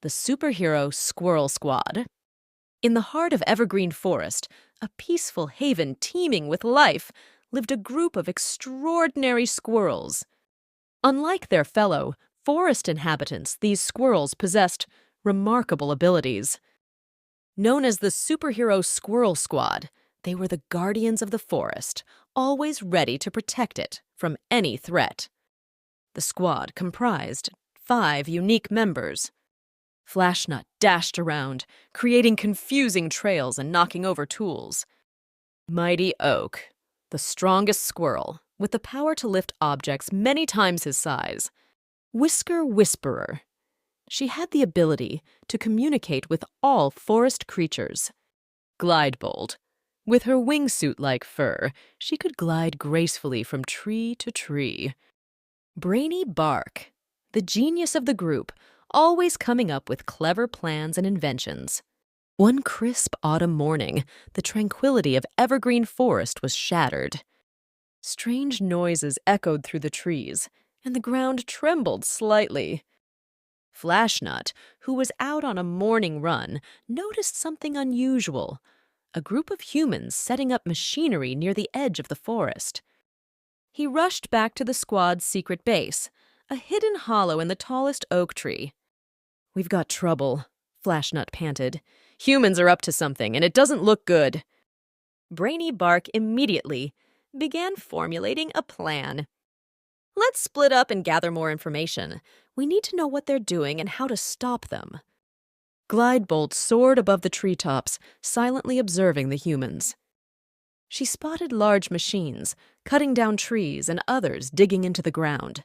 the Superhero Squirrel Squad. In the heart of Evergreen Forest, a peaceful haven teeming with life, lived a group of extraordinary squirrels. Unlike their fellow forest inhabitants, these squirrels possessed remarkable abilities. Known as the Superhero Squirrel Squad, they were the guardians of the forest, always ready to protect it from any threat. The squad comprised 5 unique members. Flashnut dashed around, creating confusing trails and knocking over tools. Mighty Oak, the strongest squirrel, with the power to lift objects many times his size. Whisker Whisperer. She had the ability to communicate with all forest creatures. Glidebolt. With her wingsuit-like fur, she could glide gracefully from tree to tree. Brainy Bark, the genius of the group, always coming up with clever plans and inventions. One crisp autumn morning, the tranquility of Evergreen Forest was shattered. Strange noises echoed through the trees, and the ground trembled slightly. Flashnut, who was out on a morning run, noticed something unusual: a group of humans setting up machinery near the edge of the forest. He rushed back to the squad's secret base, a hidden hollow in the tallest oak tree. "We've got trouble," Flashnut panted. "Humans are up to something, and it doesn't look good." Brainy Bark immediately began formulating a plan. "Let's split up and gather more information. We need to know what they're doing and how to stop them." Glidebolt soared above the treetops, silently observing the humans. She spotted large machines, cutting down trees, and others digging into the ground.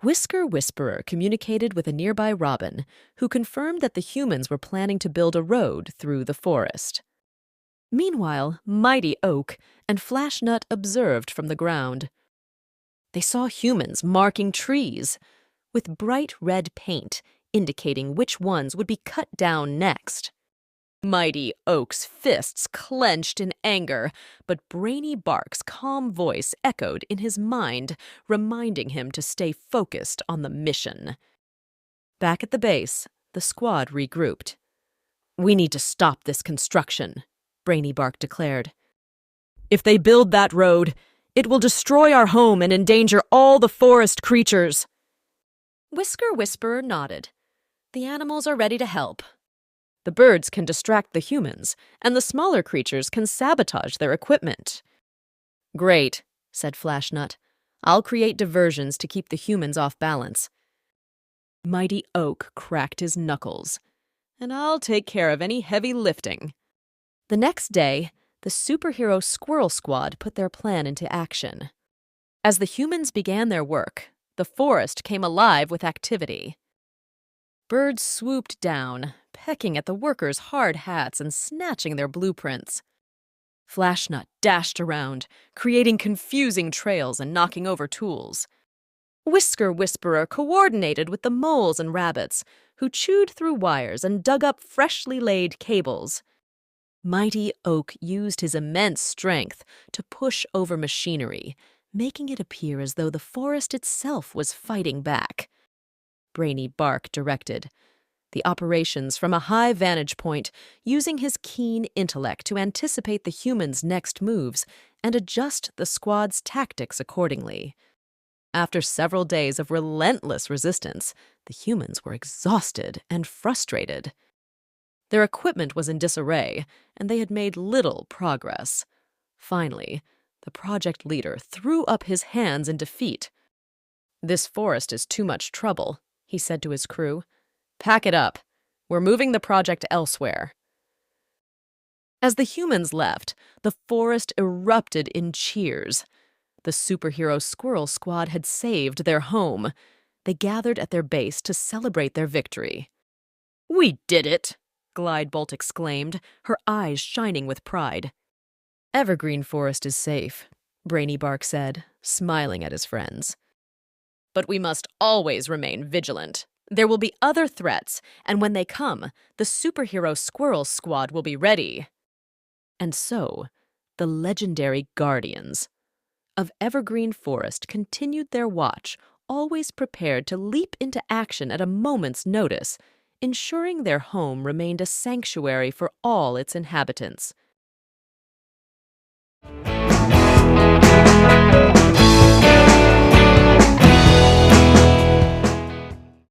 Whisker Whisperer communicated with a nearby robin, who confirmed that the humans were planning to build a road through the forest. Meanwhile, Mighty Oak and Flashnut observed from the ground. They saw humans marking trees with bright red paint, indicating which ones would be cut down next. Mighty Oak's fists clenched in anger, but Brainy Bark's calm voice echoed in his mind, reminding him to stay focused on the mission. Back at the base, the squad regrouped. "We need to stop this construction," Brainy Bark declared. "If they build that road, it will destroy our home and endanger all the forest creatures." Whisker Whisperer nodded. "The animals are ready to help. The birds can distract the humans, and the smaller creatures can sabotage their equipment." "Great," said Flashnut. "I'll create diversions to keep the humans off balance." Mighty Oak cracked his knuckles. "And I'll take care of any heavy lifting." The next day, the Superhero Squirrel Squad put their plan into action. As the humans began their work, the forest came alive with activity. Birds swooped down, pecking at the workers' hard hats and snatching their blueprints. Flashnut dashed around, creating confusing trails and knocking over tools. Whisker Whisperer coordinated with the moles and rabbits, who chewed through wires and dug up freshly laid cables. Mighty Oak used his immense strength to push over machinery, making it appear as though the forest itself was fighting back. Brainy Bark directed the operations from a high vantage point, using his keen intellect to anticipate the humans' next moves and adjust the squad's tactics accordingly. After several days of relentless resistance, the humans were exhausted and frustrated. Their equipment was in disarray, and they had made little progress. Finally, the project leader threw up his hands in defeat. "This forest is too much trouble," he said to his crew. "Pack it up. We're moving the project elsewhere." As the humans left, the forest erupted in cheers. The Superhero Squirrel Squad had saved their home. They gathered at their base to celebrate their victory. "We did it!" Glidebolt exclaimed, her eyes shining with pride. "Evergreen Forest is safe," Brainy Bark said, smiling at his friends. "But we must always remain vigilant. There will be other threats, and when they come, the Superhero Squirrel Squad will be ready." And so, the legendary guardians of Evergreen Forest continued their watch, always prepared to leap into action at a moment's notice, ensuring their home remained a sanctuary for all its inhabitants.